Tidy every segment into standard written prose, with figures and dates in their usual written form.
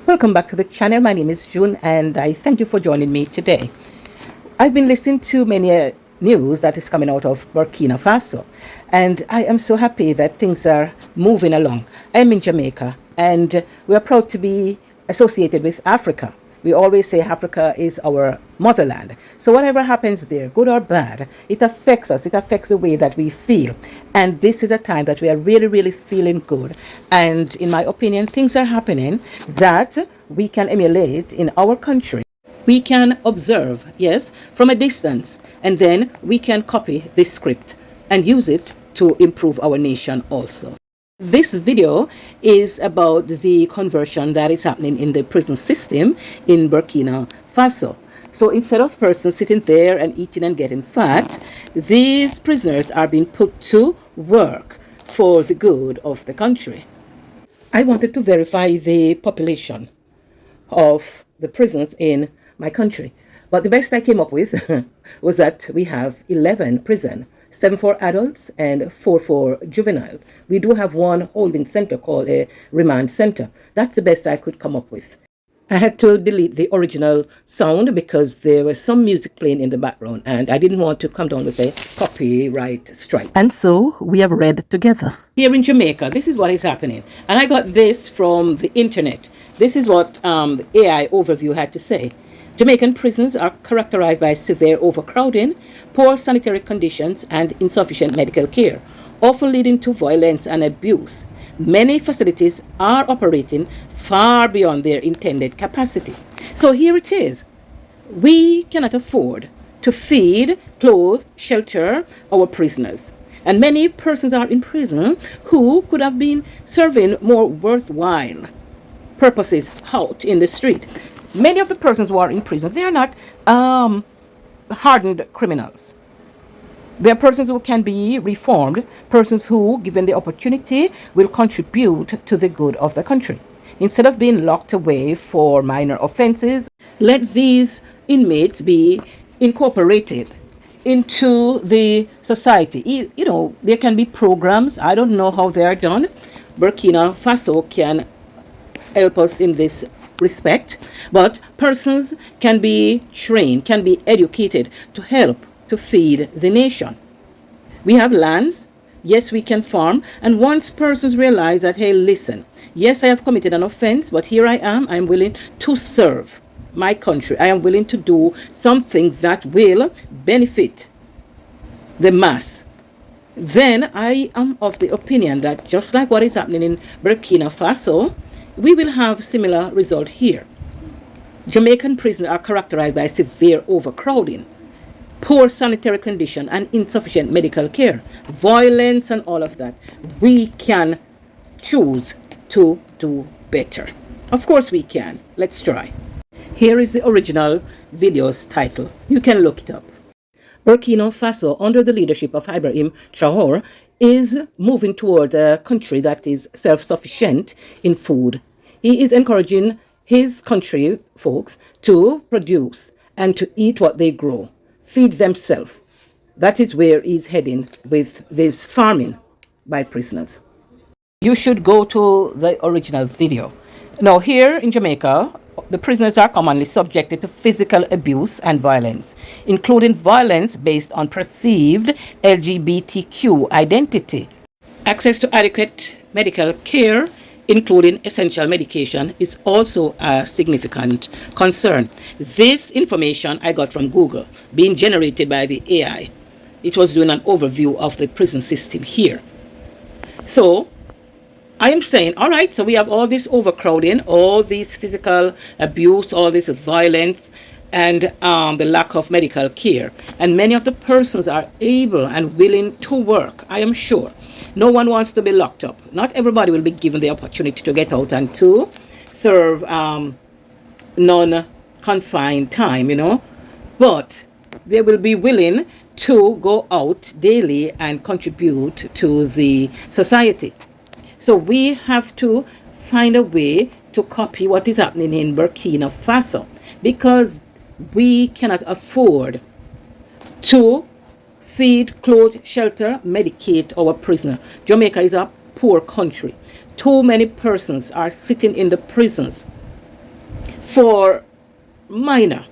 Welcome back to the channel. My name is June and I thank you for joining me today. I've been listening to many news that is coming out of Burkina Faso, and I am so happy that things are moving along. I am in Jamaica and we are proud to be associated with Africa. We always say Africa is our motherland. So whatever happens there, good or bad, it affects us. It affects the way that we feel. And this is a time that we are really, really feeling good. And in my opinion, things are happening that we can emulate in our country. We can observe, yes, from a distance, and then we can copy this script and use it to improve our nation also. This video is about the conversion that is happening in the prison system in Burkina Faso. So instead of persons sitting there and eating and getting fat, these prisoners are being put to work for the good of the country. I wanted to verify the population of the prisons in my country, but the best I came up with was that we have 11 prisons. 7 for adults and 4 for juveniles. We do have one holding center called a remand center. That's the best I could come up with. I had to delete the original sound because there was some music playing in the background and I didn't want to come down with a copyright strike. And so we have read together. Here in Jamaica, this is what is happening. And I got this from the internet. This is what the AI overview had to say. Jamaican prisons are characterized by severe overcrowding, poor sanitary conditions, and insufficient medical care, often leading to violence and abuse. Many facilities are operating far beyond their intended capacity. So here it is. We cannot afford to feed, clothe, shelter our prisoners. And many persons are in prison who could have been serving more worthwhile purposes out in the street. Many of the persons who are in prison, they are not hardened criminals. They are persons who can be reformed, persons who, given the opportunity, will contribute to the good of the country. Instead of being locked away for minor offenses, let these inmates be incorporated into the society. You know, there can be programs. I don't know how they are done. Burkina Faso can help us in this respect, but persons can be trained, can be educated to help to feed the nation. We have lands, yes, we can farm, and once persons realize that, hey, listen, yes, I have committed an offense, but here I am willing to serve my country. I am willing to do something that will benefit the mass. Then I am of the opinion that just like what is happening in Burkina Faso, we will have similar result here. Jamaican prisons are characterized by severe overcrowding, poor sanitary condition, and insufficient medical care, violence, and all of that. We can choose to do better. Of course we can. Let's try. Here is the original video's title. You can look it up. Burkina Faso, under the leadership of Ibrahimtraoré, is moving toward a country that is self-sufficient in food. He is encouraging his country folks to produce and to eat what they grow, feed themselves. That is where he's heading with this farming by prisoners. You should go to the original video. Now, here in Jamaica, the prisoners are commonly subjected to physical abuse and violence, including violence based on perceived LGBTQ identity. Access to adequate medical care, including essential medication, is also a significant concern. This information I got from Google, being generated by the AI. It was doing an overview of the prison system here. So I am saying, all right, so we have all this overcrowding, all this physical abuse, all this violence, and the lack of medical care. And many of the persons are able and willing to work, I am sure. No one wants to be locked up. Not everybody will be given the opportunity to get out and to serve non-confined time, you know. But they will be willing to go out daily and contribute to the society. So we have to find a way to copy what is happening in Burkina Faso, because we cannot afford to feed, clothe, shelter, medicate our prisoner. Jamaica is a poor country. Too many persons are sitting in the prisons for minor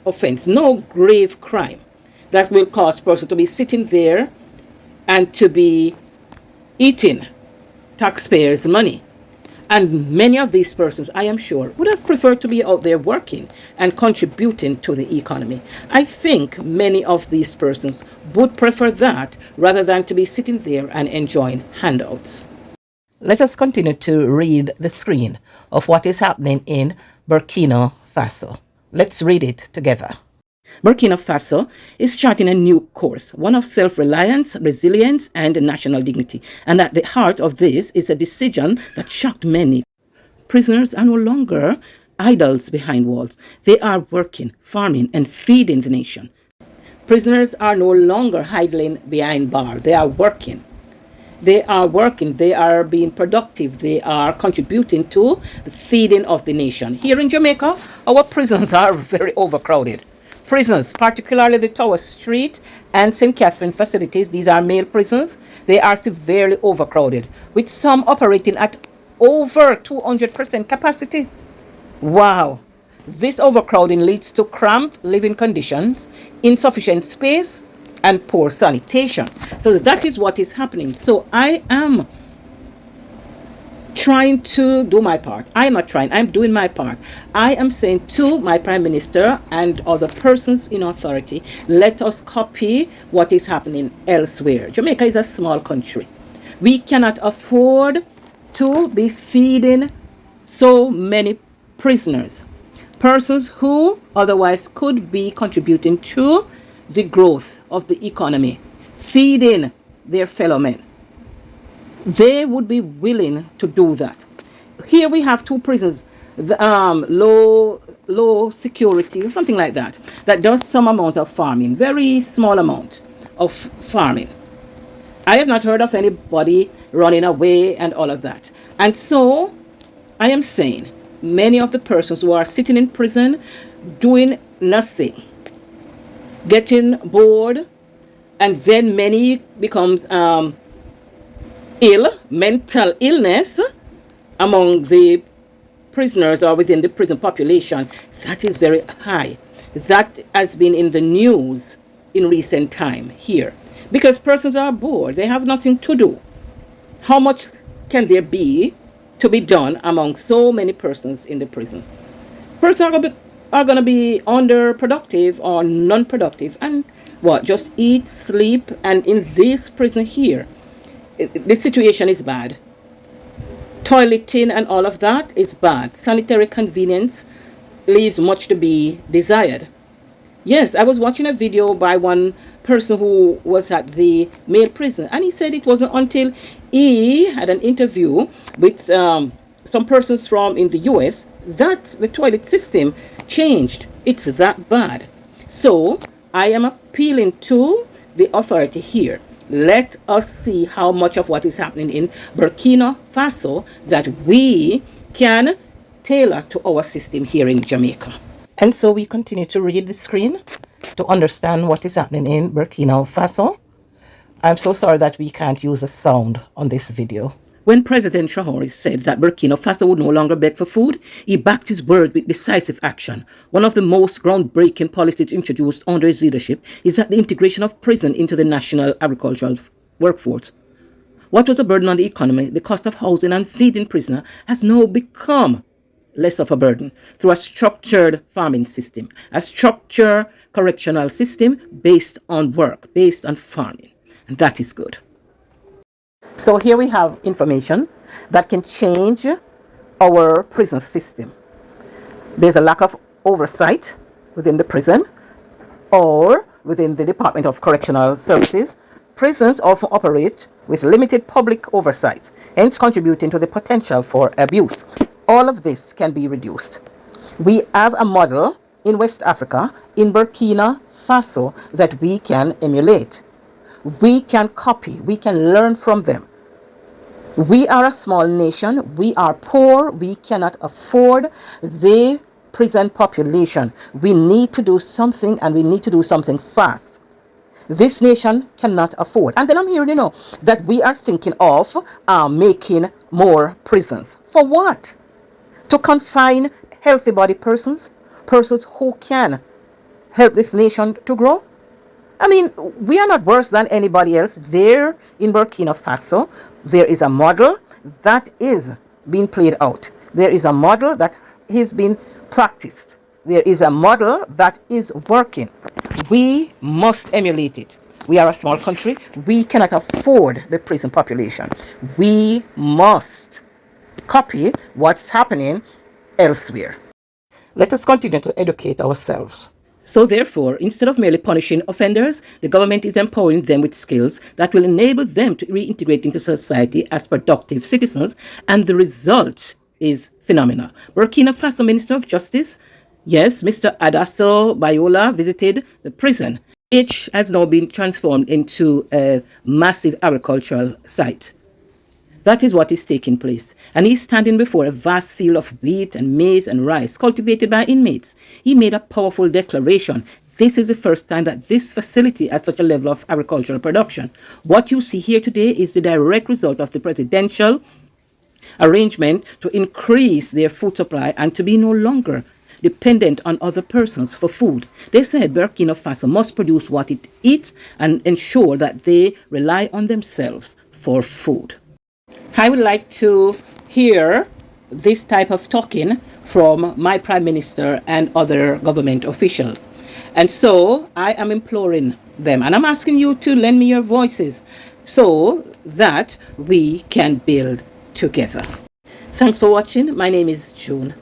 offense, no grave crime that will cause person to be sitting there and to be eating taxpayers' money. And many of these persons, I am sure, would have preferred to be out there working and contributing to the economy. I think many of these persons would prefer that rather than to be sitting there and enjoying handouts. Let us continue to read the screen of what is happening in Burkina Faso. Let's read it together. Burkina Faso is charting a new course, one of self-reliance, resilience, and national dignity. And at the heart of this is a decision that shocked many. Prisoners are no longer idols behind walls. They are working, farming, and feeding the nation. Prisoners are no longer idling behind bars. They are working. They are working, they are being productive, they are contributing to the feeding of the nation. Here in Jamaica, our prisons are very overcrowded. Prisons, particularly the Tower Street and St. Catherine facilities, these are male prisons, they are severely overcrowded, with some operating at over 200% capacity. Wow! This overcrowding leads to cramped living conditions, insufficient space, and poor sanitation. So that is what is happening. So I am trying to do my part. I'm not trying, I'm doing my part. I am saying to my Prime Minister and other persons in authority, let us copy what is happening elsewhere. Jamaica is a small country. We cannot afford to be feeding so many prisoners, persons who otherwise could be contributing to the growth of the economy, feeding their fellow men. They would be willing to do that. Here we have two prisons, low security, or something like that, that does some amount of farming, very small amount of farming. I have not heard of anybody running away and all of that. And so I am saying many of the persons who are sitting in prison doing nothing, getting bored, and then many becomes ill, mental illness among the prisoners or within the prison population. That is very high. That has been in the news in recent time here, because persons are bored, they have nothing to do. How much can there be to be done among so many persons in the prison? Persons are going to be underproductive or non-productive and what, just eat, sleep. And in this prison here, the situation is bad. Toileting and all of that is bad. Sanitary convenience leaves much to be desired. Yes, I was watching a video by one person who was at the male prison, and he said it wasn't until he had an interview with some persons from in the US that the toilet system changed. It's that bad. So I am appealing to the authority here. Let us see how much of what is happening in Burkina Faso that we can tailor to our system here in Jamaica. And so we continue to read the screen to understand what is happening in Burkina Faso. I'm so sorry that we can't use a sound on this video. When President Traoré said that Burkina Faso would no longer beg for food, he backed his word with decisive action. One of the most groundbreaking policies introduced under his leadership is that the integration of prison into the national agricultural workforce. What was a burden on the economy, the cost of housing and feeding prisoners, has now become less of a burden through a structured farming system, a structured correctional system based on work, based on farming. And that is good. So here we have information that can change our prison system. There's a lack of oversight within the prison or within the Department of Correctional Services. Prisons often operate with limited public oversight, hence contributing to the potential for abuse. All of this can be reduced. We have a model in West Africa, in Burkina Faso, that we can emulate. We can copy, we can learn from them. We are a small nation, we are poor, we cannot afford the prison population. We need to do something, and we need to do something fast. This nation cannot afford. And then I'm hearing, that we are thinking of making more prisons. For what? To confine healthy body persons, persons who can help this nation to grow. I mean, we are not worse than anybody else. There in Burkina Faso, there is a model that is being played out. There is a model that is being practiced. There is a model that is working. We must emulate it. We are a small country. We cannot afford the prison population. We must copy what's happening elsewhere. Let us continue to educate ourselves. So therefore, instead of merely punishing offenders, the government is empowering them with skills that will enable them to reintegrate into society as productive citizens, and the result is phenomenal. Burkina Faso Minister of Justice, yes, Mr. Adasso Bayola, visited the prison, which has now been transformed into a massive agricultural site. That is what is taking place. And he's standing before a vast field of wheat and maize and rice cultivated by inmates. He made a powerful declaration. This is the first time that this facility has such a level of agricultural production. What you see here today is the direct result of the presidential arrangement to increase their food supply and to be no longer dependent on other persons for food. They said Burkina Faso must produce what it eats and ensure that they rely on themselves for food. I would like to hear this type of talking from my Prime Minister and other government officials. And so I am imploring them, and I'm asking you to lend me your voices so that we can build together. Thanks for watching. My name is June.